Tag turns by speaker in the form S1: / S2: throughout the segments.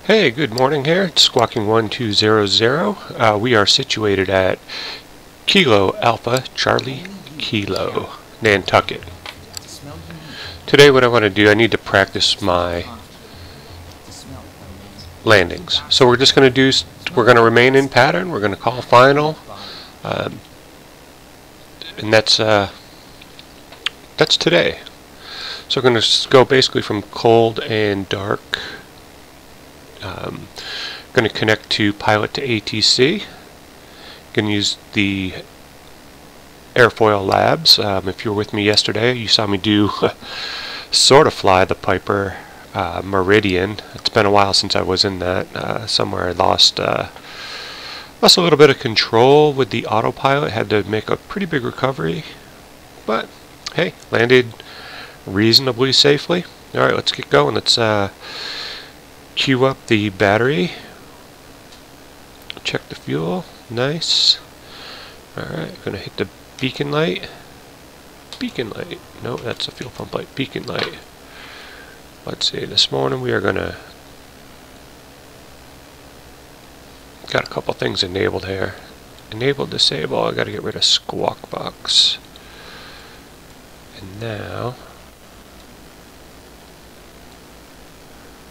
S1: Hey, good morning here. It's Squawking 1200. We are situated at Kilo Alpha Charlie Kilo, Nantucket. Today what I want to do, I need to practice my landings. So we're just going to we're going to remain in pattern. We're going to call final. And that's today. So we're going to go basically from cold and dark. Going to connect to Pilot2ATC. Going to use the airfoil labs. If you were with me yesterday, you saw me do sort of fly the Piper Meridian. It's been a while since I was in that. Somewhere I lost a little bit of control with the autopilot. Had to make a pretty big recovery, but hey, landed reasonably safely. All right, let's get going. Let's queue up the battery. Check the fuel. Nice. Alright, gonna hit the beacon light. Beacon light. No, that's a fuel pump light. Beacon light. Let's see, this morning we are gonna got a couple things enabled here. Enable, disable. I gotta get rid of squawk box. And now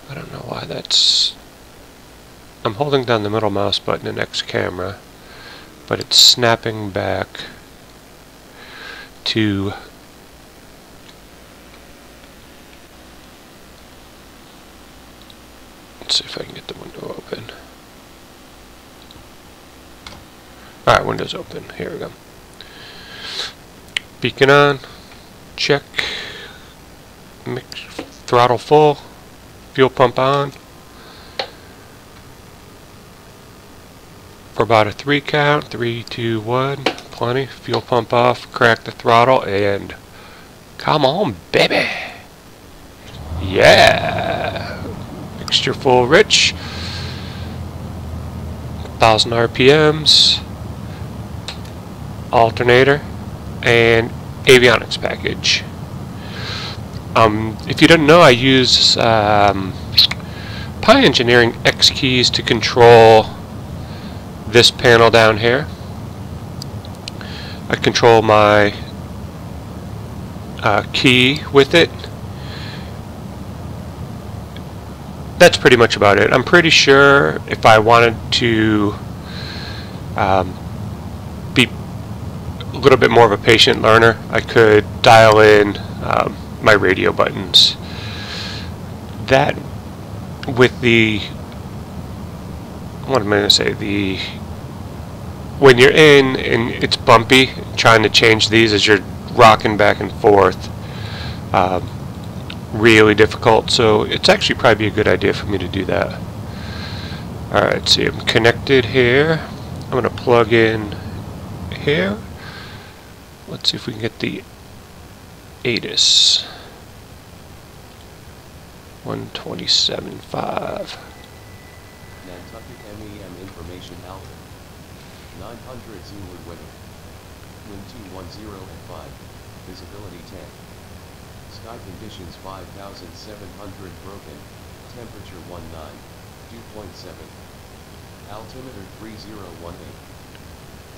S1: I don't know why that's... I'm holding down the middle mouse button in X camera, but it's snapping back to let's see if I can get the window open. Alright, window's open. Here we go. Beacon on. Check. Mix, throttle full. Fuel pump on. For about a 3 count. 3, 2, 1. Plenty. Fuel pump off. Crack the throttle and come on, baby. Yeah. Mixture full rich. 1,000 RPMs. Alternator and avionics package. If you don't know, I use Pi Engineering X keys to control this panel down here. I control my key with it. That's pretty much about it. I'm pretty sure if I wanted to be a little bit more of a patient learner, I could dial in my radio buttons. That with the, what am I going to say, the when you're in and it's bumpy, trying to change these as you're rocking back and forth, really difficult. So it's actually probably a good idea for me to do that. Alright, see, I'm connected here. I'm going to plug in here. Let's see if we can get the ATIS 127.5.
S2: Nantucket MEM information Alpha 900 Zulu weather. Wind 210 at 5. Visibility 10. Sky conditions 5,700 broken. Temperature 19. Dew point 7. Altimeter 3018.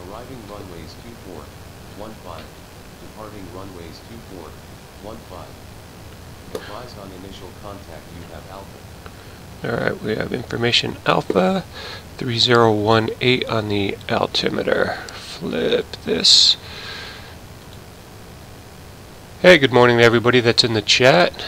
S2: Arriving runways 24. 15. Departing runways 24. 15. Advised on initial contact you have Alpha.
S1: Alright, we have information Alpha 3018 on the altimeter. Flip this. Hey, good morning to everybody that's in the chat.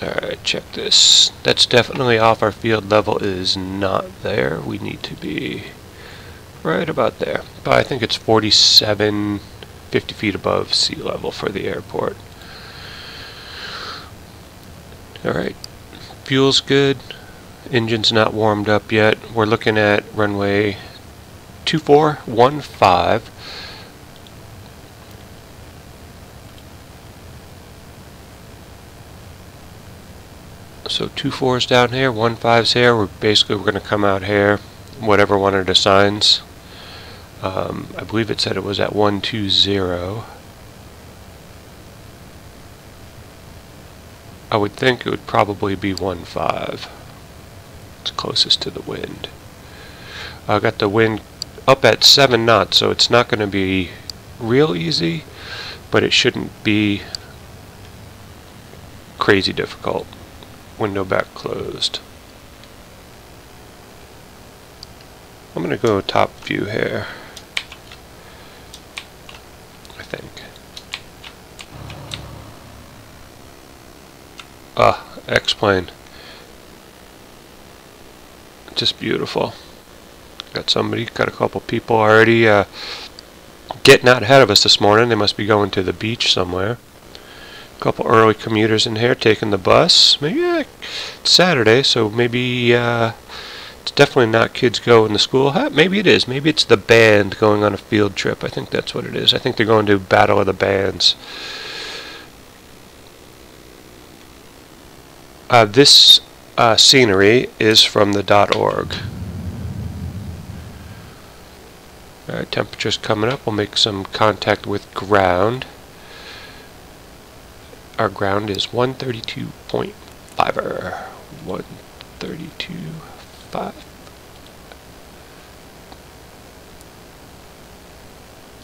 S1: Alright, check this. That's definitely off. Our field level is not there. We need to be right about there. But I think it's 50 feet above sea level for the airport. Alright, fuel's good. Engine's not warmed up yet. We're looking at runway 2415. So 24's down here, 15's here. We're going to come out here, whatever one it assigns. I believe it said it was at 120. I would think it would probably be 1.5. It's closest to the wind. I got the wind up at 7 knots, so it's not going to be real easy, but it shouldn't be crazy difficult. Window back closed. I'm going to go top view here, I think. X-plane. Just beautiful. Got a couple people already getting out ahead of us this morning. They must be going to the beach somewhere. A couple early commuters in here taking the bus. Maybe it's Saturday, so maybe it's definitely not kids going to school. Maybe it is. Maybe it's the band going on a field trip. I think that's what it is. I think they're going to Battle of the Bands. This scenery is from the .org. Alright, temperature's coming up. We'll make some contact with ground. Our ground is 132.5. 132.5.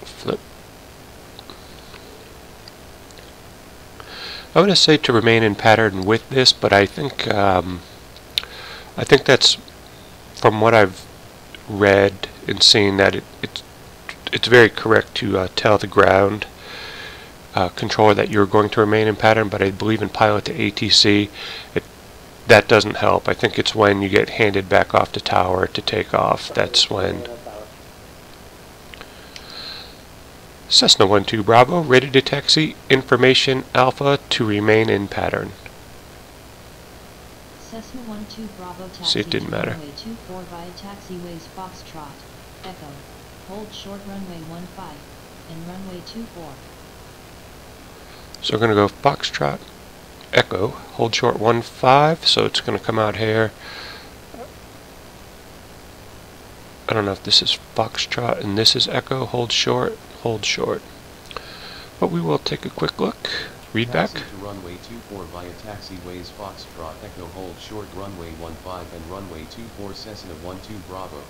S1: Flip. I'm going to say to remain in pattern with this, but I think that's from what I've read and seen that it's very correct to tell the ground controller that you're going to remain in pattern. But I believe in Pilot2ATC that doesn't help. I think it's when you get handed back off the tower to take off. That's when. Cessna 12 Bravo, ready to taxi, information Alpha to remain in pattern.
S3: Cessna 12 Bravo taxi.
S1: See, it didn't matter.
S3: Runway 24 via taxiways Foxtrot, Echo, hold short runway 15, and runway 24.
S1: So we're going to go Foxtrot, Echo, hold short 15, so it's going to come out here. I don't know if this is Foxtrot and this is Echo, hold short. But we will take a quick look. Read back.
S2: To runway 24 via taxiways Foxtrot Echo hold short runway 15 and runway 24 Cessna 12 Bravo.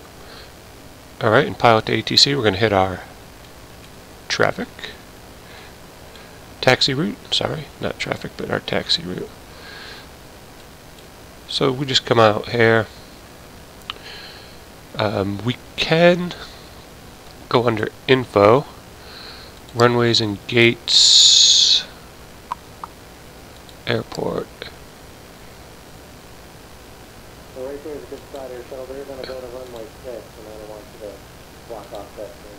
S1: Alright, in Pilot2ATC we're going to hit our traffic. Taxi route, sorry, not traffic, but our taxi route. So we just come out here. We can go under info. Runways and gates, airport.
S4: So right there is a good spot here, so they're going to go to runway 6, and I don't want you to block off that thing.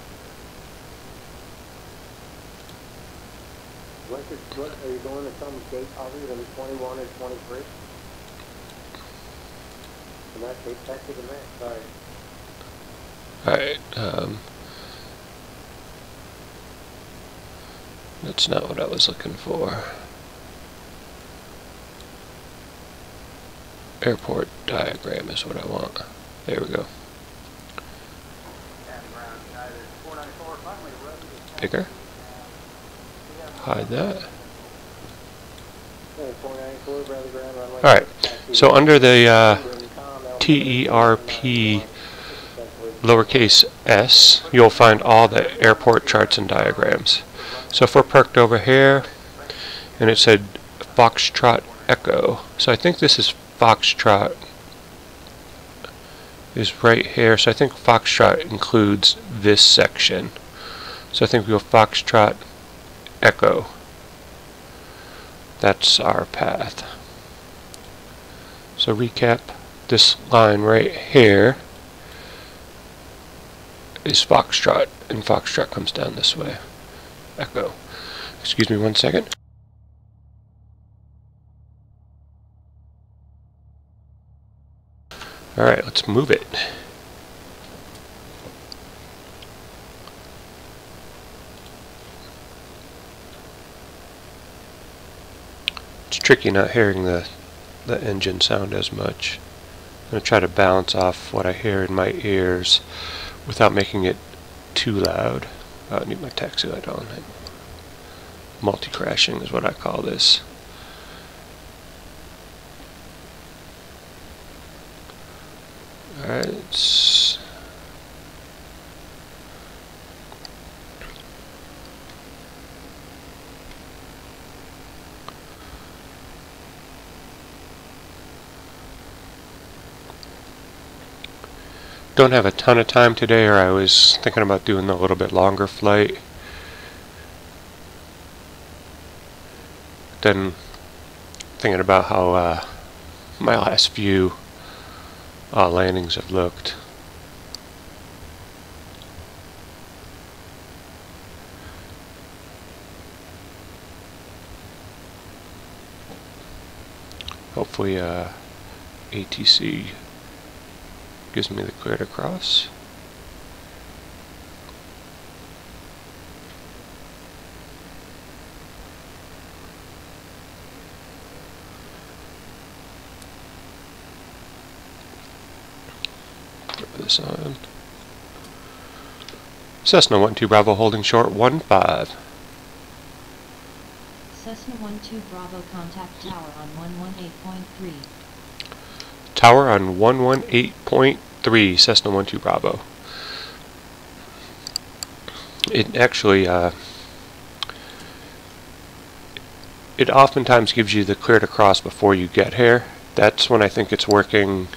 S4: What, are you going to some gate other than 21 or 23? In that case, back to the max, sorry.
S1: Alright, that's not what I was looking for. Airport diagram is what I want. There we go. Bigger. Hide that. Alright, so under the TERP lowercase s, you'll find all the airport charts and diagrams. So if we're parked over here, and it said Foxtrot Echo, so I think this is Foxtrot is right here, so I think Foxtrot includes this section. So I think we go Foxtrot Echo. That's our path. So recap, this line right here is Foxtrot, and Foxtrot comes down this way. Echo. Excuse me 1 second. Alright, let's move it. It's tricky not hearing the engine sound as much. I'm going to try to balance off what I hear in my ears without making it too loud. I need my taxi light on. Multi-crashing is what I call this. clearance. Don't have a ton of time today, or I was thinking about doing a little bit longer flight. Then thinking about how my last few landings have looked. Hopefully ATC gives me the clear to cross. Put this on. Cessna 12 Bravo holding short 15.
S3: Cessna 12 Bravo contact tower on 118.3.
S1: Tower on 118.3, Cessna 12 Bravo. It actually, it oftentimes gives you the clear to cross before you get here. That's when I think it's working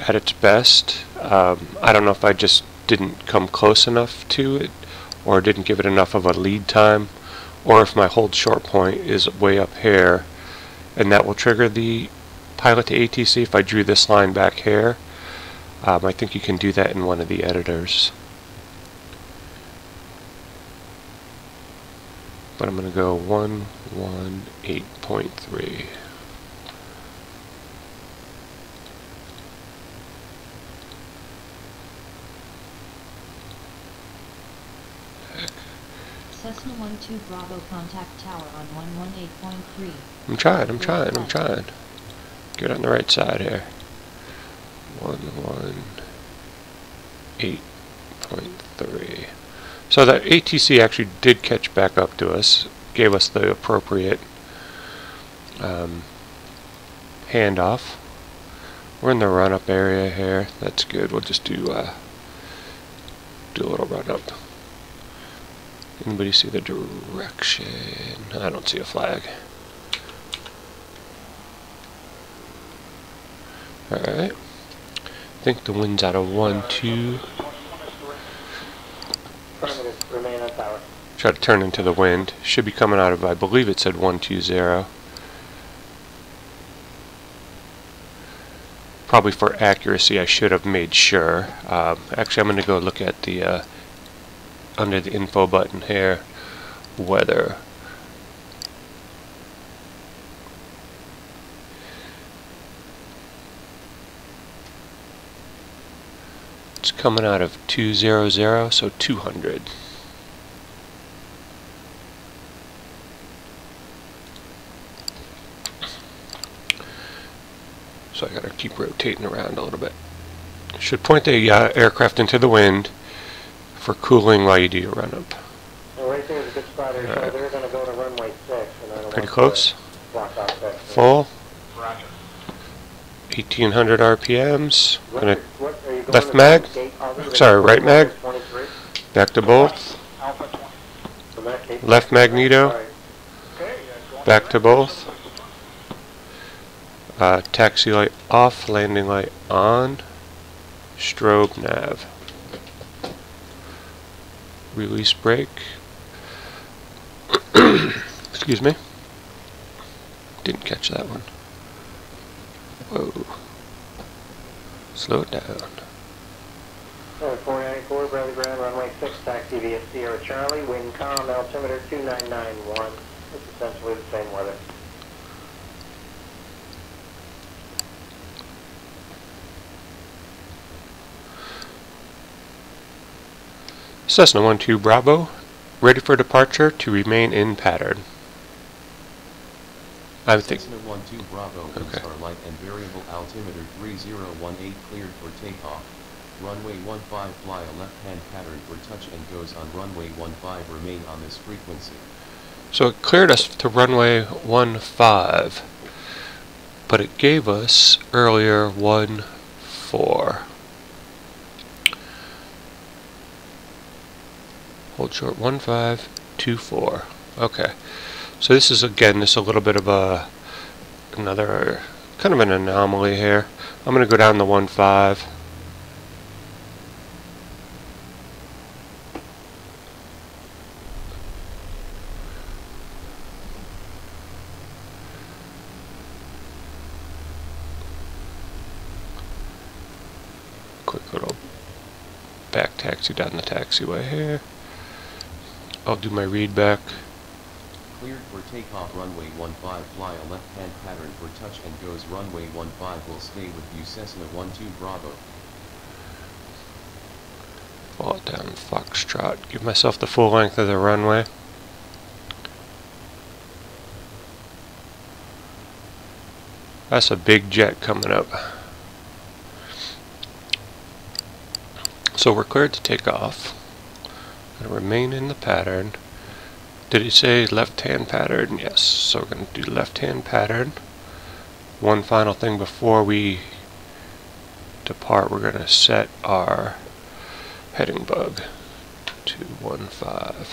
S1: at its best. I don't know if I just didn't come close enough to it, or didn't give it enough of a lead time, or if my hold short point is way up here, and that will trigger the Pilot2ATC if I drew this line back here. I think you can do that in one of the editors. But I'm going to go 118.3.
S3: Cessna 12 Bravo contact tower on 118.3.
S1: I'm trying. Get on the right side here. 118.3. So that ATC actually did catch back up to us, gave us the appropriate handoff. We're in the run-up area here. That's good. We'll just do a little run-up. Anybody see the direction? I don't see a flag. Alright. I think the wind's out of 1-2.
S4: Remain on tower.
S1: Try to turn into the wind. Should be coming out of, I believe it said 120. Probably for accuracy I should have made sure. Actually I'm going to go look at the under the info button here, weather. It's coming out of 200, so 200. So I gotta keep rotating around a little bit. Should point the aircraft into the wind for cooling while you do your run-up.
S4: Well, right there is a good spot here, so they're going to go to runway 6. And I don't
S1: Pretty
S4: want
S1: close.
S4: to block off that.
S1: Full.
S4: Roger.
S1: 1800 RPMs. Gonna
S4: What, are you going
S1: left
S4: to
S1: mag.
S4: Cape Other
S1: Sorry, right mag.
S4: 23?
S1: Back to both.
S4: Alpha 20. From that Cape
S1: Left magneto.
S4: All right.
S1: Back to both. Taxi light off, landing light on. Strobe nav. Release brake. Excuse me. Didn't catch that one. Whoa. Slow it down.
S4: 494, Bradley Ground, runway 6, taxi via Sierra Charlie, wind calm, altimeter 2991. It's essentially the same weather.
S1: Cessna 12 Bravo, ready for departure to remain in pattern. I think.
S2: Cessna 12 Bravo,
S1: Okay.
S2: Starlight and variable altimeter 3018 cleared for takeoff. Runway 15 fly a left-hand pattern for touch and goes on runway 15, remain on this frequency.
S1: So it cleared us to runway 15, but it gave us earlier 14. 4. Hold short 1524. Okay. So this is again a little bit of another kind of an anomaly here. I'm going to go down to 15. Quick little back taxi down the taxiway here. I'll do my read back.
S2: Cleared for takeoff runway 15, fly a left-hand pattern for touch and goes runway 15 will stay with you Cessna 12 Bravo.
S1: Fall down Foxtrot. Give myself the full length of the runway. That's a big jet coming up. So we're cleared to take off. Gonna remain in the pattern. Did it say left-hand pattern? Yes. So we're going to do left-hand pattern. One final thing before we depart, we're going to set our heading bug to 15.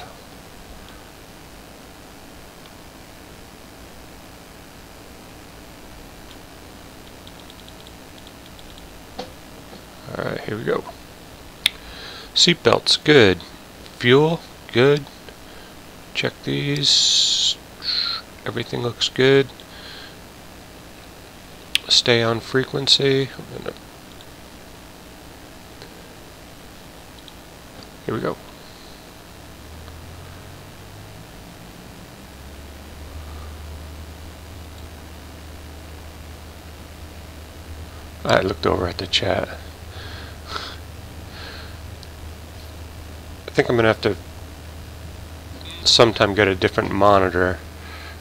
S1: Alright, here we go. Seatbelts, good. Fuel, good. Check these. Everything looks good. Stay on frequency. Here we go. I looked over at the chat. I think I'm going to have to sometime get a different monitor.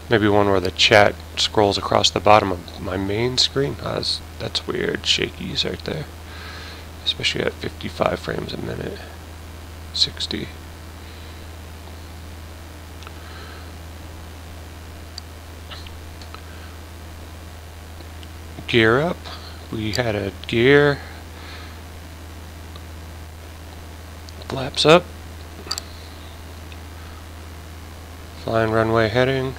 S1: Maybe one where the chat scrolls across the bottom of my main screen. That's weird. Shakies right there. Especially at 55 frames a minute. 60. Gear up. We had a gear. Flaps up. Flying runway heading.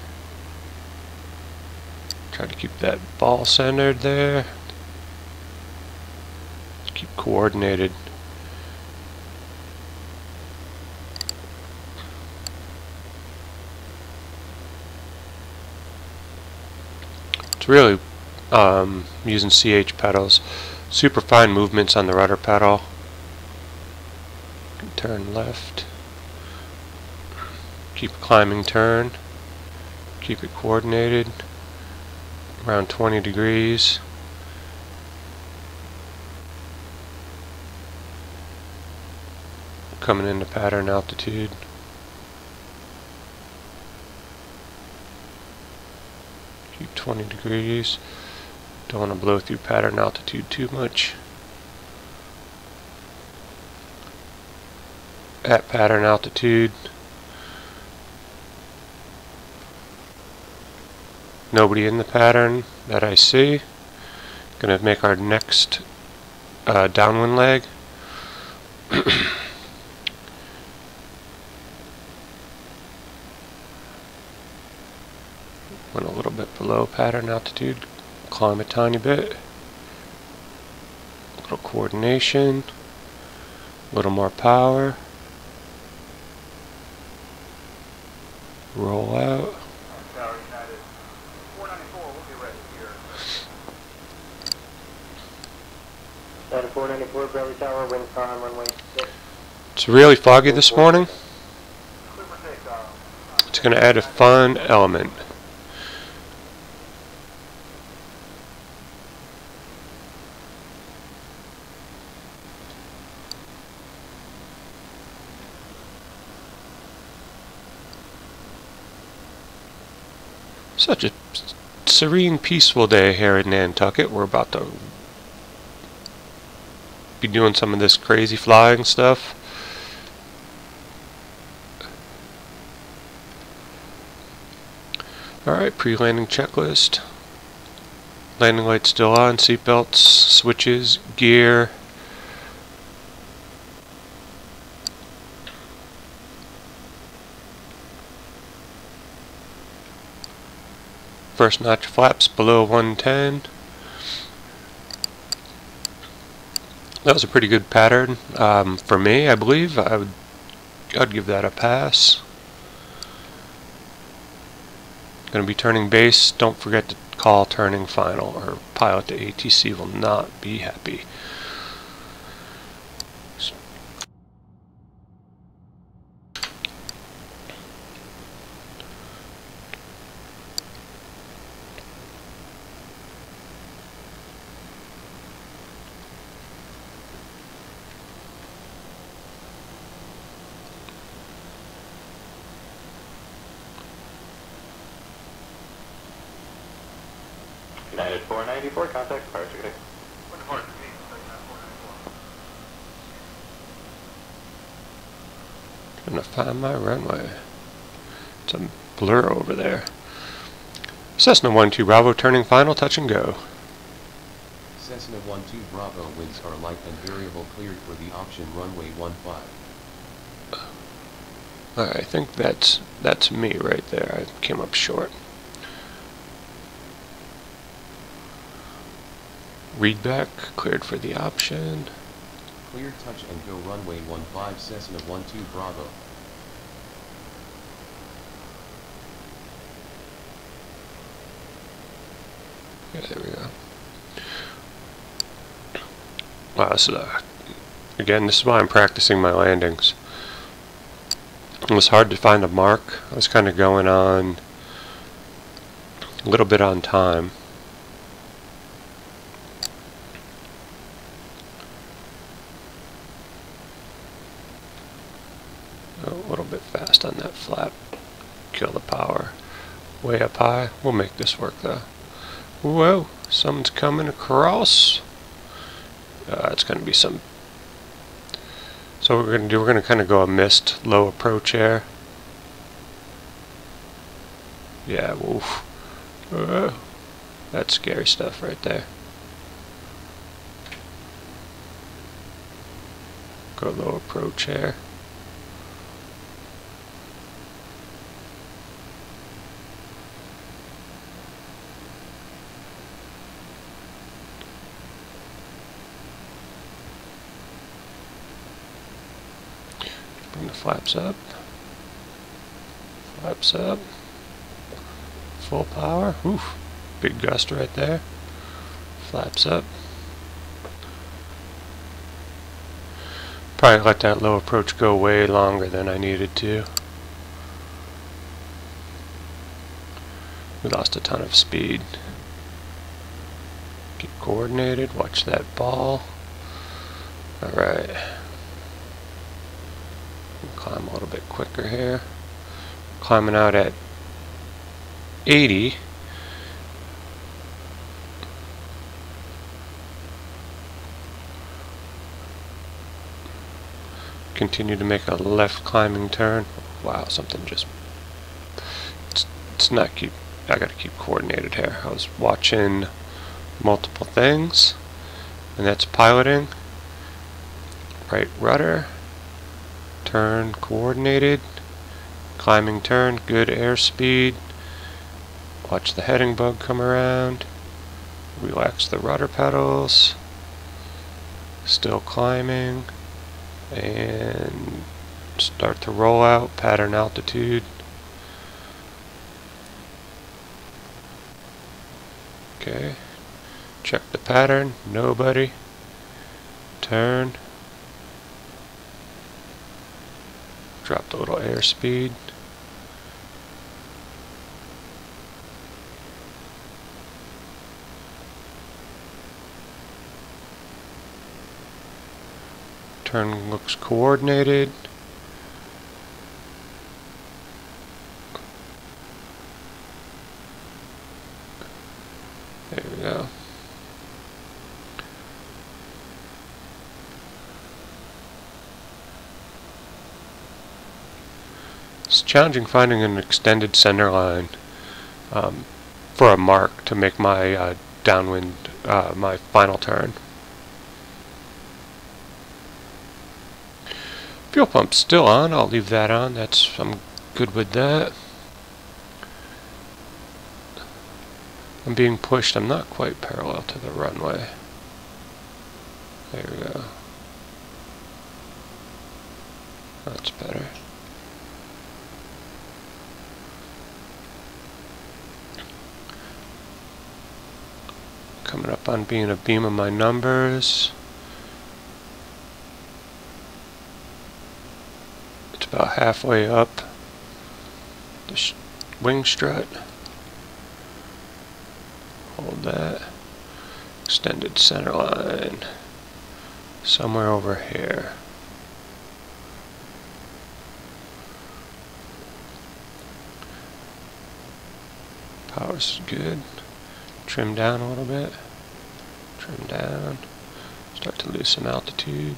S1: Try to keep that ball centered there. Keep coordinated. It's really using CH pedals. Super fine movements on the rudder pedal. Turn left. Keep climbing turn. Keep it coordinated. Around 20 degrees. Coming into pattern altitude. Keep 20 degrees. Don't want to blow through pattern altitude too much. At pattern altitude. Nobody in the pattern that I see. Gonna make our next downwind leg. Went a little bit below pattern altitude. Climb a tiny bit. A little coordination. A little more power. Roll out.
S4: 494 Bradley Tower, wind calm, runway 6.
S1: It's really foggy this morning. It's going to add a fun element. Such a serene, peaceful day here in Nantucket. We're about to be doing some of this crazy flying stuff. Alright, pre-landing checklist. Landing lights still on, seatbelts, switches, gear. First notch flaps below 110. That was a pretty good pattern for me, I believe. I'd give that a pass. Going to be turning base. Don't forget to call turning final, or Pilot2ATC will not be happy.
S4: United 494, contact fire security.
S1: Trying to find my runway. It's a blur over there. Cessna 12 Bravo turning final, touch and go.
S2: Cessna 12 Bravo, winds are light and variable, cleared for the option runway 15.
S1: Alright, I think that's me right there. I came up short. Read back, cleared for the option.
S2: Cleared, touch and go runway 15, Cessna 12 Bravo.
S1: Yeah, there we go. Wow, so again, this is why I'm practicing my landings. It was hard to find a mark. I was kind of going on a little bit on time. A little bit fast on that flap. Kill the power. Way up high. We'll make this work though. Whoa, someone's coming across. It's going to be some. So what we're going to do, we're going to kind of go a missed low approach air. Yeah, woof. That's scary stuff right there. Go low approach air. Bring the flaps up. Flaps up. Full power. Oof. Big gust right there. Flaps up. Probably let that low approach go way longer than I needed to. We lost a ton of speed. Keep coordinated. Watch that ball. Alright. Climb a little bit quicker here. Climbing out at 80. Continue to make a left climbing turn. Wow, something just. It's not keep. I gotta keep coordinated here. I was watching multiple things, and that's piloting. Right rudder. Turn coordinated, climbing turn, good airspeed. Watch the heading bug come around. Relax the rudder pedals. Still climbing. And start to roll out, pattern altitude. Okay. Check the pattern, nobody. Turn. Dropped a little airspeed. Turn looks coordinated. There we go. It's challenging finding an extended center line for a mark to make my downwind my final turn. Fuel pump's still on. I'll leave that on. I'm good with that. I'm being pushed. I'm not quite parallel to the runway. There we go. That's better. Coming up on being a beam of my numbers. It's about halfway up the wing strut. Hold that. Extended center line. Somewhere over here. Power's good. Trim down a little bit. Trim down. Start to lose some altitude.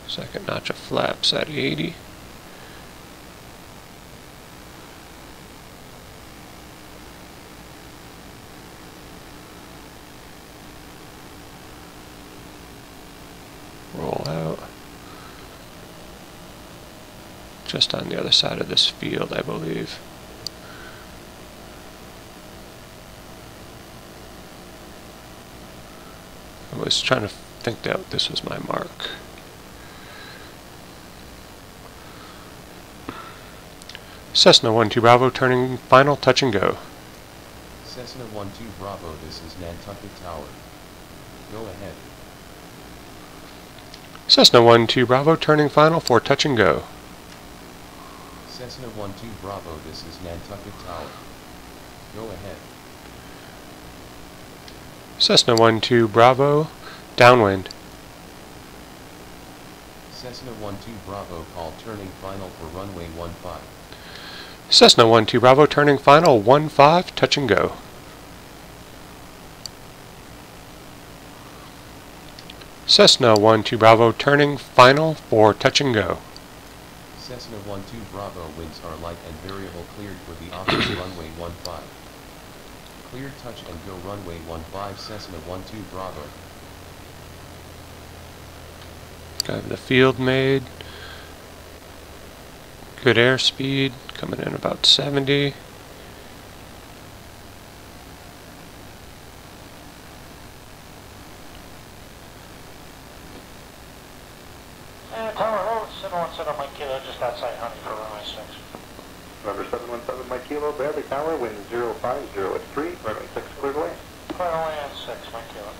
S1: Second notch of flaps at 80. Roll out. Just on the other side of this field, I believe. I was trying to think that this was my mark. Cessna 12 Bravo turning final, touch and go.
S2: Cessna 12 Bravo, this is Nantucket Tower. Go ahead.
S1: Cessna 12 Bravo turning final for touch and go.
S2: Cessna 12 Bravo, this is Nantucket Tower. Go ahead.
S1: Cessna 12 Bravo, downwind.
S2: Cessna 12 Bravo, call turning final for runway 15.
S1: Cessna 12 Bravo turning final, 15, touch and go. Cessna 12 Bravo turning final for touch and go.
S2: Cessna 12 Bravo, winds are light and variable, cleared for the opposite runway 15. Cleared, touch and go runway 15, Cessna 12 Bravo.
S1: Got the field made. Good airspeed, coming in about 70.
S5: Tower, hold 717 Mike Kilo, just outside Honey for runway 6.
S4: Number 717 Mike Kilo, Bradley Tower, wind 050 at 3, runway 6 cleared away.
S5: Runway 6, Mike Kilo.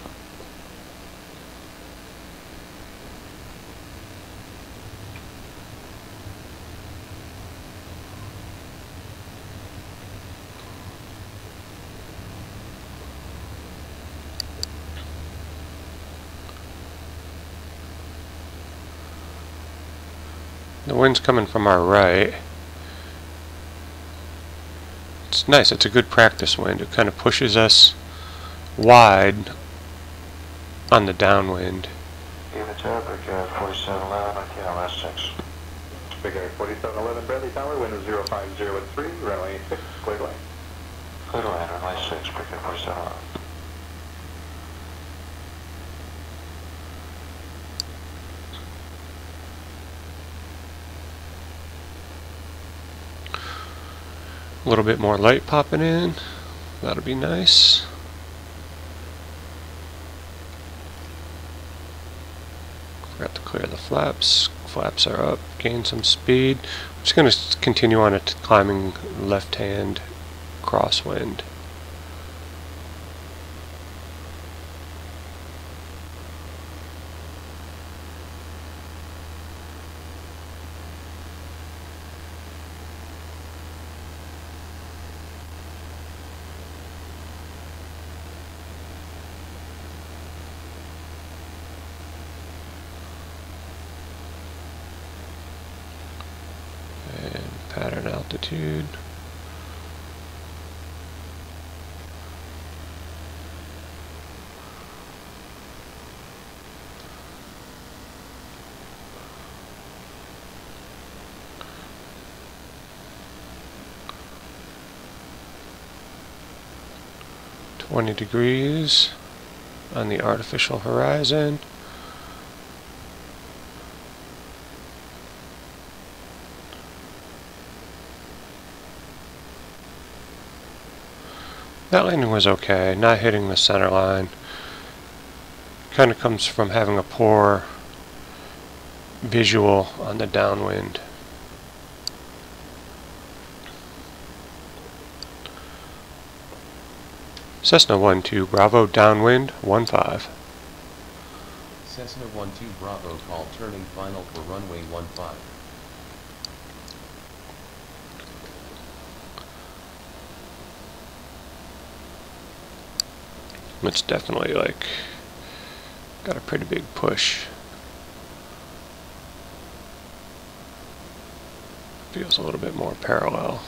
S1: The wind's coming from our right. It's nice, it's a good practice wind. It kind of pushes us wide on the downwind.
S5: Give it to Bridge 4711, Mike Kilo, last 6.
S4: Big Air 4711 Bradley Tower, wind 050 at 3, runway 6 cleared away.
S5: Cleared away, runway 6, Bridge Air 4711.
S1: A little bit more light popping in. That'll be nice. Forgot to clear the flaps. Flaps are up. Gain some speed. I'm just going to continue on a climbing left-hand crosswind. Pattern altitude. 20 degrees on the artificial horizon. That landing was okay, not hitting the center line. Kind of comes from having a poor visual on the downwind. Cessna 12 Bravo downwind 15.
S2: Cessna 12 Bravo call turning final for runway 15.
S1: It's definitely like got a pretty big push. Feels a little bit more parallel.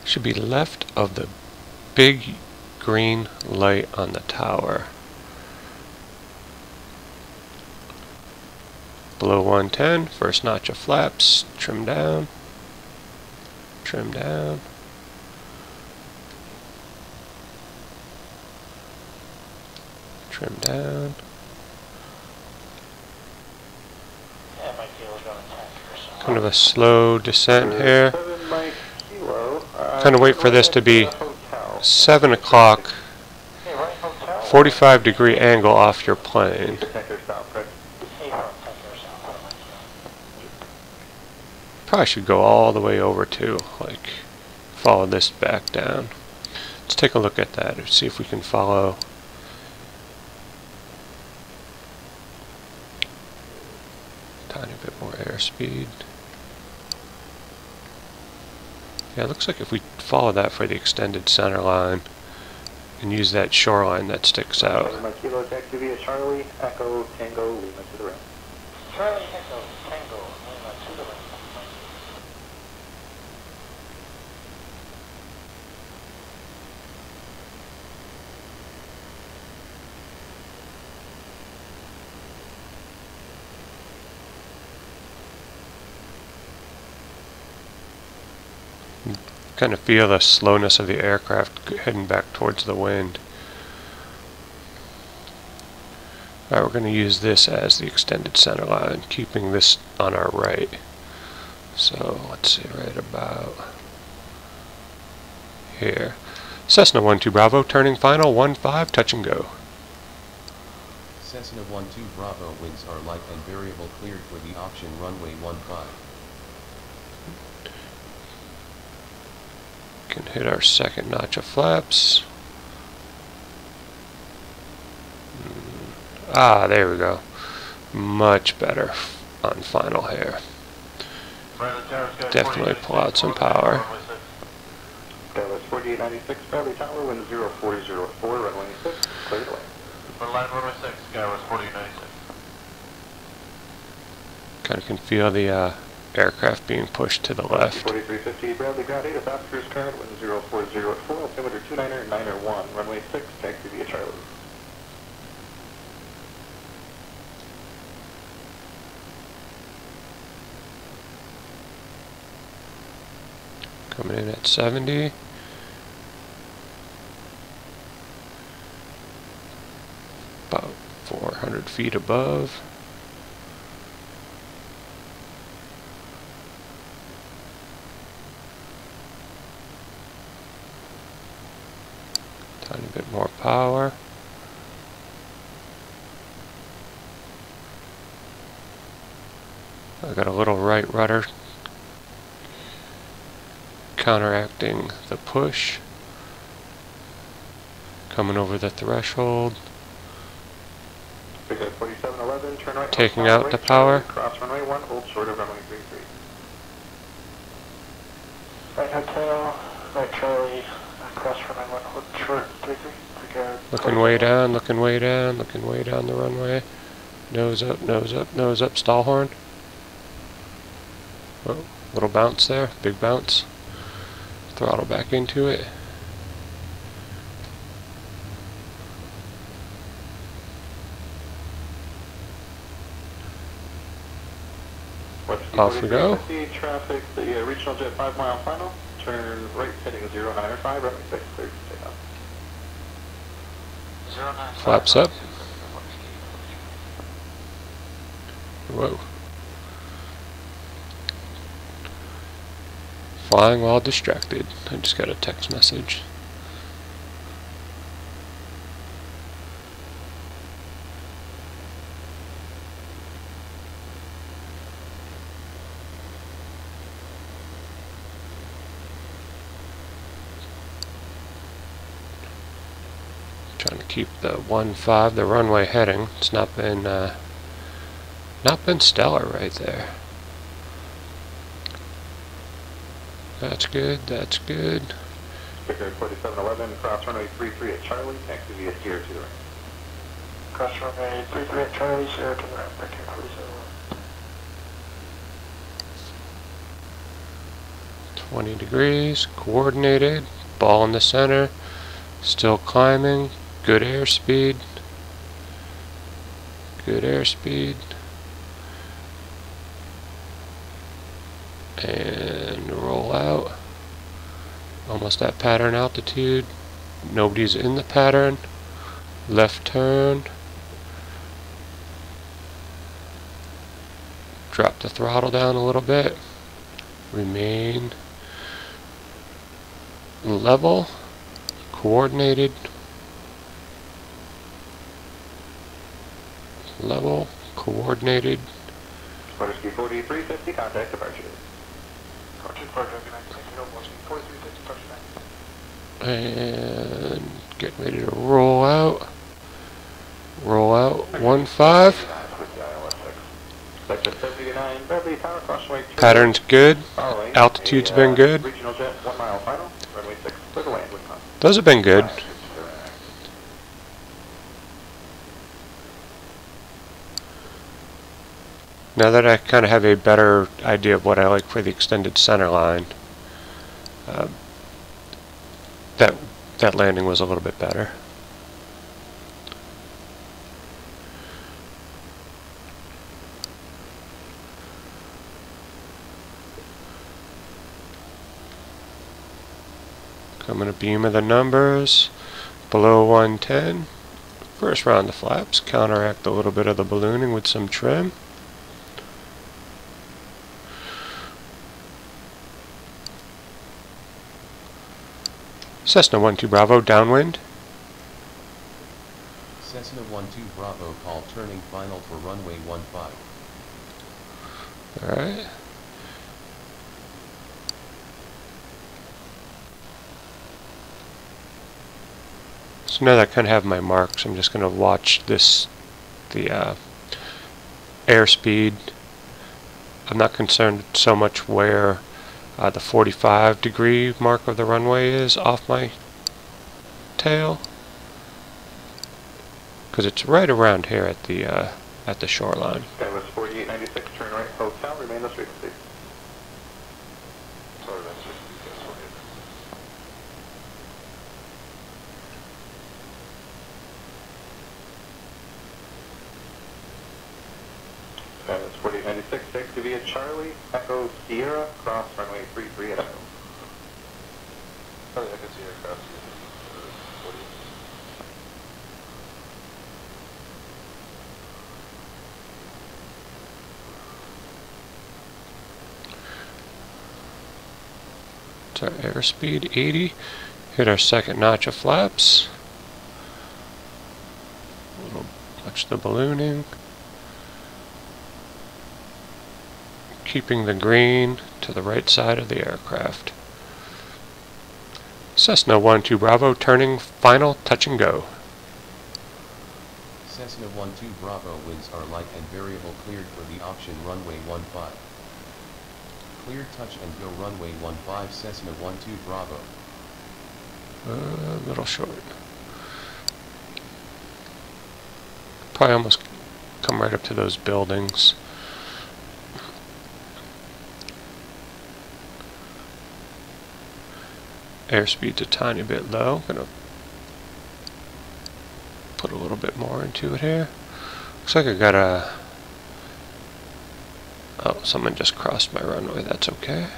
S1: Should be left of the big green light on the tower. Below 110, first notch of flaps, trim down, trim down. Trim down. Kind of a slow descent here. Kind of wait for this to be 7 o'clock, 45-degree angle off your plane. Probably should go all the way over to, like, follow this back down. Let's take a look at that and see if we can follow. Tiny bit more airspeed. Yeah, it looks like if we follow that for the extended center line and use that shoreline that sticks out.
S4: Kilo taxi via Charlie, Echo, Tango, Lima to the right. Charlie, Echo, Tango, Lima to the right.
S1: Kind of feel the slowness of the aircraft heading back towards the wind. Alright, we're going to use this as the extended center line, keeping this on our right. So let's see, right about here. Cessna 12 Bravo, turning final 15, touch and go.
S2: Cessna 12 Bravo winds are light and variable, cleared for the option runway 15.
S1: Can hit our second notch of flaps. Ah, there we go. Much better on final here. Definitely pull out some power.
S4: Dallas 4896, Bradley Tower, wind 0404, runway 6, cleared away.
S5: Line runway 6, Dallas 4896.
S1: Kind of can feel the aircraft being pushed to the left.
S4: 4350, Bradley ground 8, south cruise current, wind 0404, altimeter 299er1, runway 6, taxi via Charlie.
S1: Coming in at 70. About 400 feet above. Tiny bit more power. I got a little right rudder counteracting the push. Coming over the threshold.
S4: Big 4711, turn right.
S1: Taking out the power.
S4: Cross runway 1, hold short of runway 33. Right hotel, right Charlie, cross runway 1, hold short 33.
S1: Looking way down, looking way down, looking way down the runway. Nose up, nose up, nose up, stall horn. Oh, little bounce there, big bounce. Throttle back into it. Off we go.
S5: Traffic, the regional jet 5 mile final. Turn right heading 095, runway 6, clear to take off. 095.
S1: Flaps up. Whoa. Flying while distracted. I just got a text message. Trying to keep the 1-5, the runway heading. It's not been stellar right there. That's good, that's good.
S5: Sticker 4711, cross runway 33 at Charlie, taxi via Sierra to the right. Cross runway 33 at Charlie, Sierra to the right, back here 4711.
S1: 20 degrees, coordinated, ball in the center, still climbing, good airspeed, good airspeed. And roll out. Almost at pattern altitude. Nobody's in the pattern. Left turn. Drop the throttle down a little bit. Remain level. Coordinated. Level. Coordinated.
S5: Motorski 4350, contact departure.
S1: And getting ready to roll out. Roll out 1-5. Pattern's good. Altitude's been good. Those have been good. Now that I kind of have a better idea of what I like for the extended center line, that landing was a little bit better. Coming to beam of the numbers, below 110. First round of flaps, counteract a little bit of the ballooning with some trim. Cessna 12 Bravo, downwind.
S2: Cessna 12 Bravo, call turning final for runway 15.
S1: Alright. So now that I kind of have my marks, I'm just going to watch this, the airspeed. I'm not concerned so much where the 45-degree mark of the runway is off my tail, because it's right around here at the shoreline.
S5: That was 4896, turn right, hotel, remain this frequency. Sorry, that's just that was 4896, taxi via Charlie, Echo Sierra, cross runway 33 at Echo. Charlie, Echo Sierra, cross 40.
S1: It's our airspeed 80. Hit our second notch of flaps. Watch the ballooning. Keeping the green to the right side of the aircraft. Cessna 12 Bravo, turning final, touch and go.
S2: Cessna 12 Bravo, winds are light and variable, cleared for the option runway 15. Cleared touch and go runway 15, Cessna 12 Bravo.
S1: A little short. Probably almost come right up to those buildings. Airspeed's a tiny bit low. I'm gonna put a little bit more into it here. Looks like I got a Oh, someone just crossed my runway. That's okay.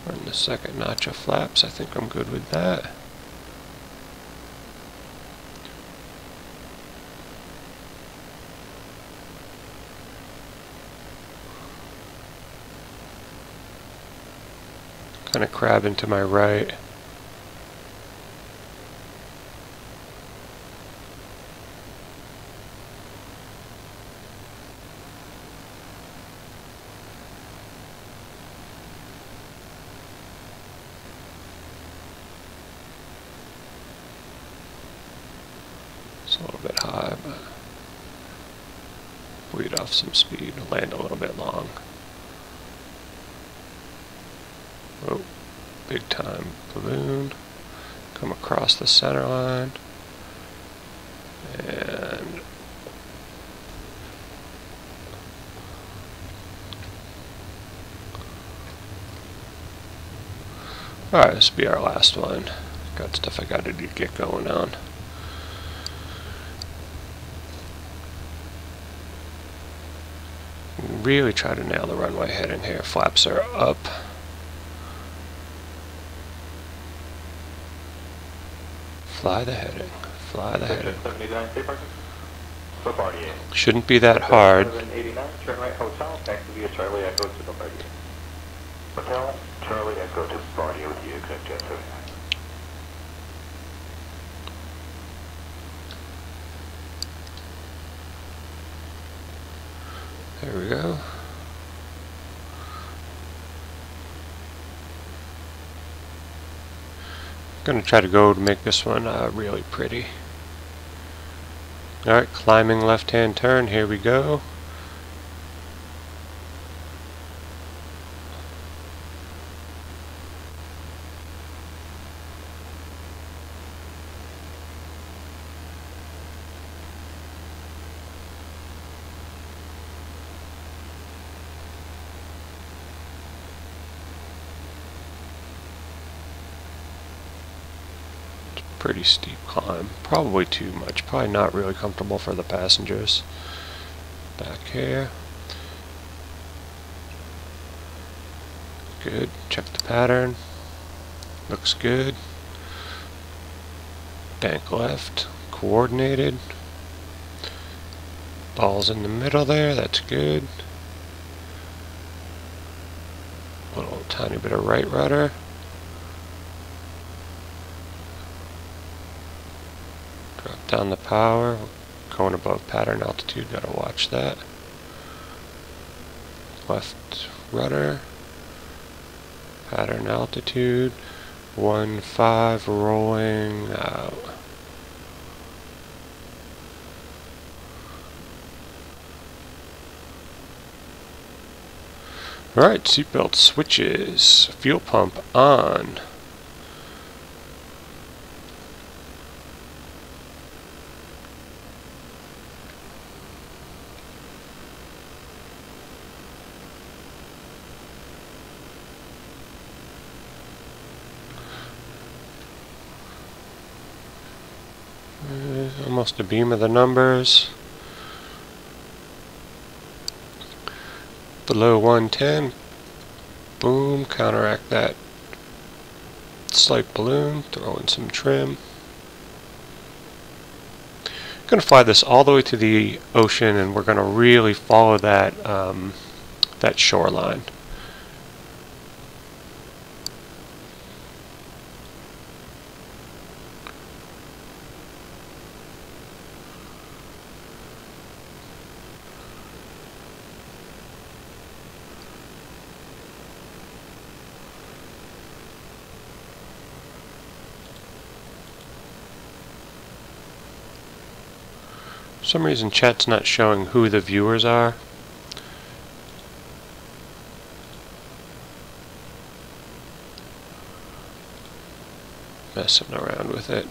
S1: Run the second notch of flaps. I think I'm good with that. Kind of crabbing to my right. It's a little bit high, but bleed off some speed, land a little bit long. Oh, big time balloon. Come across the center line. And alright, this will be our last one. Got stuff I gotta do to get going on. Really try to nail the runway heading here. Flaps are up. Fly the heading. Fly the heading.
S5: 789, stay parking. Bombardier.
S1: Shouldn't be that hard.
S5: 789, turn right, hotel, taxi via Charlie Echo to Bombardier. Hotel, Charlie Echo to Bombardier with you, connect jet 79.
S1: There we go. I'm going to try to go to make this one really pretty. Alright, climbing left-hand turn, here we go. Pretty steep climb, probably too much, probably not really comfortable for the passengers. Back here. Good, check the pattern. Looks good. Bank left, coordinated. Ball's in the middle there, that's good. A little tiny bit of right rudder. Drop down the power, going above pattern altitude, gotta watch that. Left rudder, pattern altitude, 1.5 rolling out. Alright, seatbelt switches, fuel pump on. Almost a beam of the numbers. Below 110. Boom, counteract that slight balloon, throw in some trim. Going to fly this all the way to the ocean, and we're going to really follow that that shoreline. For some reason chat's not showing who the viewers are. Messing around with it.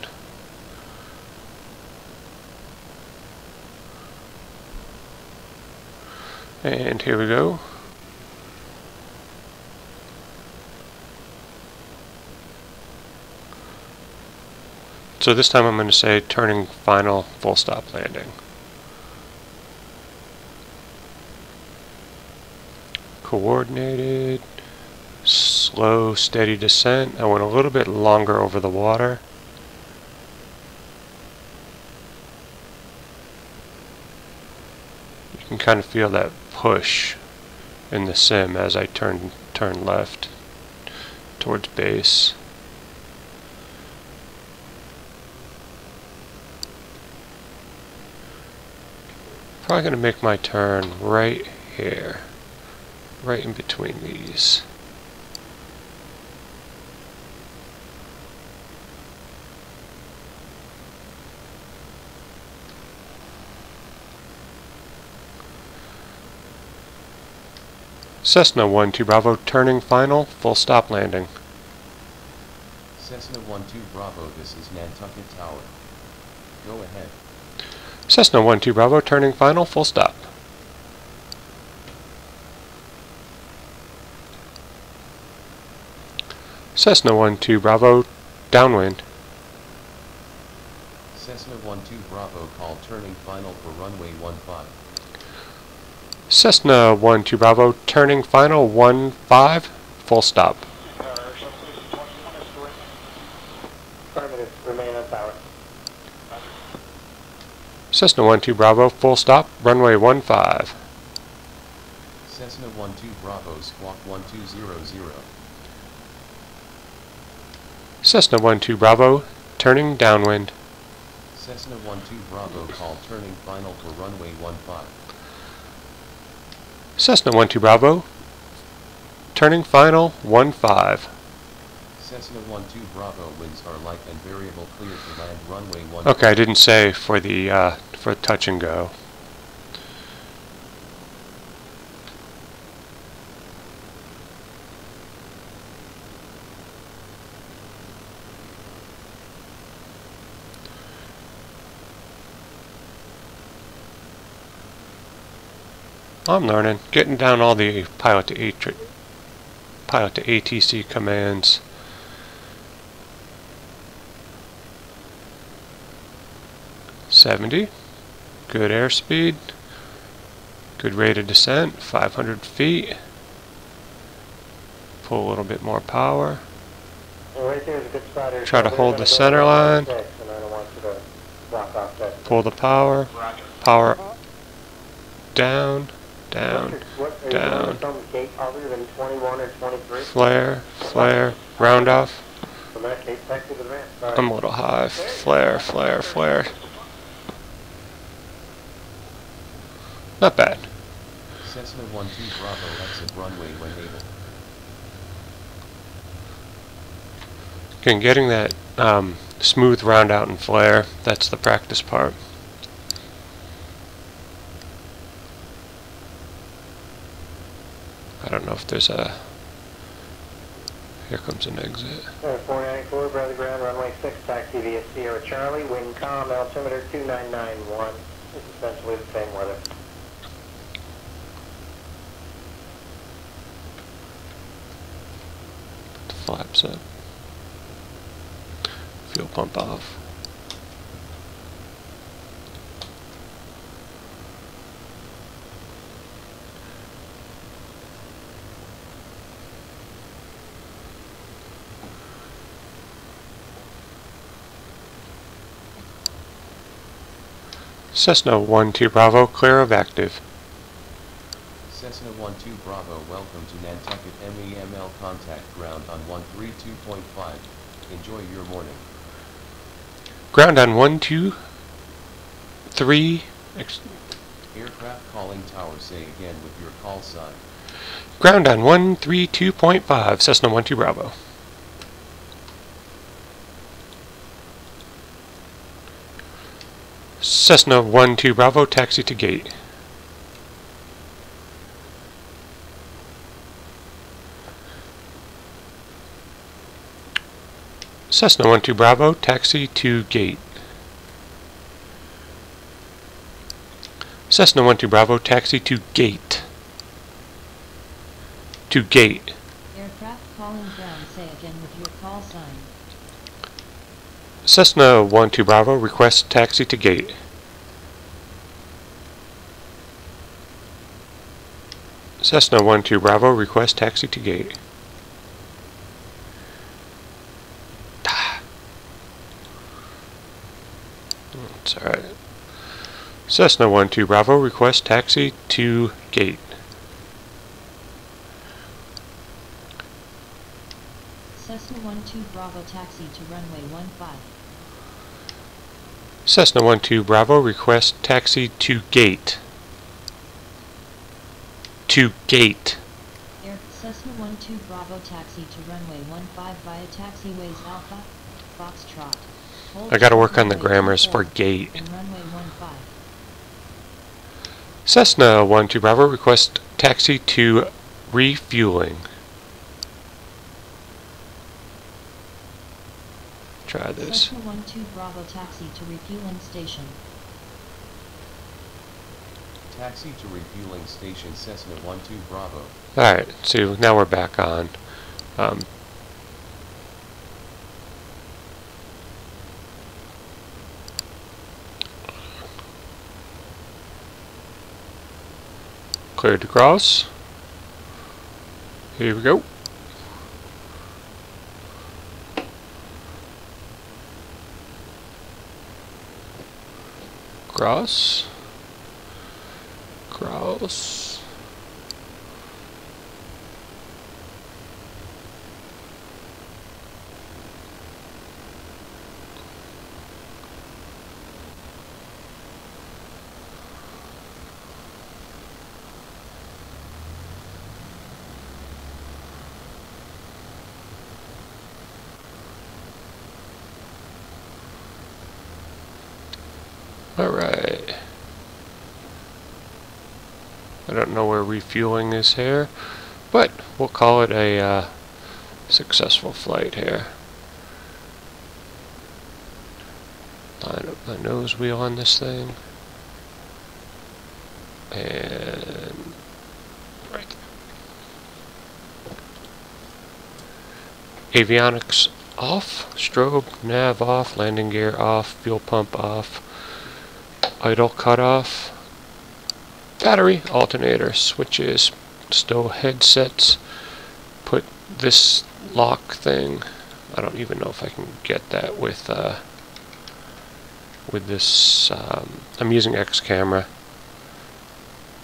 S1: And here we go. So this time I'm going to say turning final full stop landing. Coordinated, slow, steady descent. I went a little bit longer over the water. You can kind of feel that push in the sim as I turn left towards base. Probably going to make my turn right here, right in between these. Cessna 1-2 Bravo, turning final, full stop landing.
S2: Cessna 1-2 Bravo, this is Nantucket Tower. Go ahead.
S1: Cessna 1-2 Bravo, turning final, full stop. Cessna 1-2 Bravo, downwind.
S2: Cessna 1-2 Bravo, call turning final for runway 15.
S1: Cessna 1-2 Bravo, turning final 15, full stop.
S4: Affirmative, remain on tower.
S1: Cessna 1-2 Bravo, full stop, runway 15.
S2: Cessna 1-2 Bravo, squawk 1200.
S1: Cessna 1-2 Bravo, turning downwind.
S2: Cessna 1-2 Bravo, call turning final for runway 15.
S1: Cessna 1-2 Bravo, turning final 15.
S2: Cessna 1-2 Bravo, winds are light and variable, clear to land runway 15.
S1: Okay, I didn't say for the for touch and go. I'm learning, getting down all the Pilot2ATC commands. .70, good airspeed, good rate of descent, 500 feet. Pull a little bit more power.
S4: Well, right there is a good spot here.
S1: Try to
S4: So
S1: hold
S4: we're
S1: the
S4: gonna go
S1: center
S4: to
S1: line.
S4: 6, and I don't want you to block off that.
S1: Pull the power. Power down, down,
S4: What, are you
S1: down.
S4: going some gate other than 21 or 23?
S1: Flare, flare, round off.
S4: From that gate, taxi to the ramp. Sorry.
S1: I'm a little high. Flare, flare, flare. Not bad.
S2: Cessna 1-2 Bravo, exit runway when able.
S1: Again, getting that smooth round out and flare, that's the practice part. I don't know if there's a... Here comes an exit.
S4: 494, Bradley Ground, runway 6, taxi via Sierra Charlie, wind calm, altimeter 2991. It's essentially the same weather.
S1: Put the flaps up. Fuel pump off. Cessna 1-2 Bravo, clear of active.
S2: Cessna 1-2 Bravo, welcome to Nantucket MEML contact ground on 132.5. Enjoy your morning.
S1: Ground on 1, 2, 3.
S2: Aircraft calling tower, say again with your call sign.
S1: Ground on 132.5, Cessna 1-2 Bravo. Cessna 1-2 Bravo, taxi to gate. Cessna 1-2 Bravo, taxi to gate. Cessna 1-2 Bravo, taxi to gate. To gate.
S3: Aircraft calling ground, say again with your call sign.
S1: Cessna 12 Bravo, request taxi to gate. Cessna 12 Bravo, request taxi to gate. That's alright. Cessna 12 Bravo, request taxi to gate.
S3: Cessna 12 Bravo taxi to runway 15.
S1: Cessna 12 Bravo, request taxi to gate. To gate.
S3: Air Cessna 12 Bravo taxi to runway 15 via taxiways Alpha, Foxtrot. Hold
S1: I gotta work
S3: short
S1: on the
S3: runway
S1: grammars
S3: 24
S1: for gate.
S3: and runway 15.
S1: Cessna 12 Bravo, request taxi to refueling. Try this.
S3: Cessna 12 Bravo taxi to refueling station.
S2: Taxi to refueling station Cessna 12 Bravo.
S1: Alright, so now we're back on. Cleared to cross. Here we go. Cross. Cross. Alright. I don't know where refueling is here, but we'll call it a successful flight here. Line up my nose wheel on this thing. And right. Avionics off, strobe, nav off, landing gear off, fuel pump off, idle cut off, battery, alternator, switches, still headsets, put this lock thing, I don't even know if I can get that with this, I'm using X camera,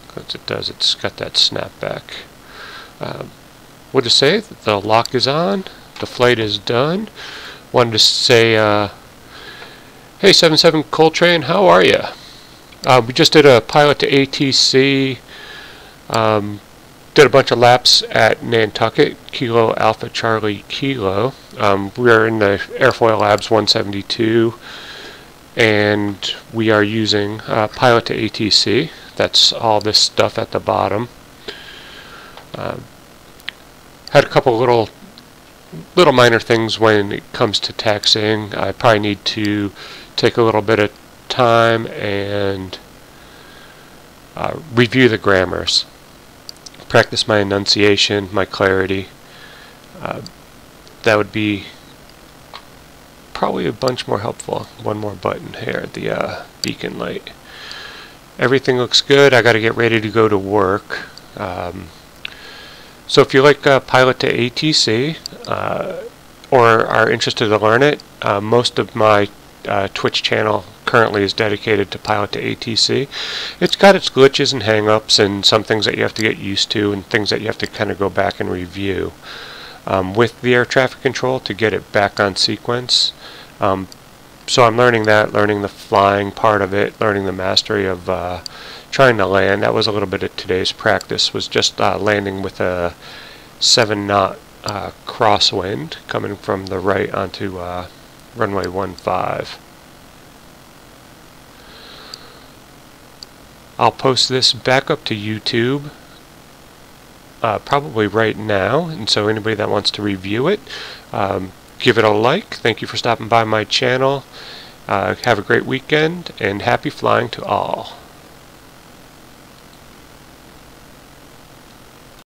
S1: because it's got that snapback. What to say, the lock is on, the flight is done. Wanted to say, hey 77 Coltrane, how are you? We just did a pilot to ATC, did a bunch of laps at Nantucket, Kilo Alpha Charlie Kilo. We are in the Airfoil Labs 172, and we are using Pilot to ATC. That's all this stuff at the bottom. Had a couple little minor things when it comes to taxiing. I probably need to take a little bit of time and review the grammars, practice my enunciation, my clarity. That would be probably a bunch more helpful. One more button here, the beacon light. Everything looks good. I got to get ready to go to work. So if you like Pilot to ATC or are interested to learn it, most of my Twitch channel currently is dedicated to Pilot to ATC. It's got its glitches and hang-ups and some things that you have to get used to and things that you have to kind of go back and review with the air traffic control to get it back on sequence. So I'm learning that, learning the flying part of it, learning the mastery of trying to land. That was a little bit of today's practice, was just landing with a 7-knot crosswind coming from the right onto runway 15. I'll post this back up to YouTube probably right now, and so anybody that wants to review it, give it a like. Thank you for stopping by my channel. Have a great weekend, and happy flying to all.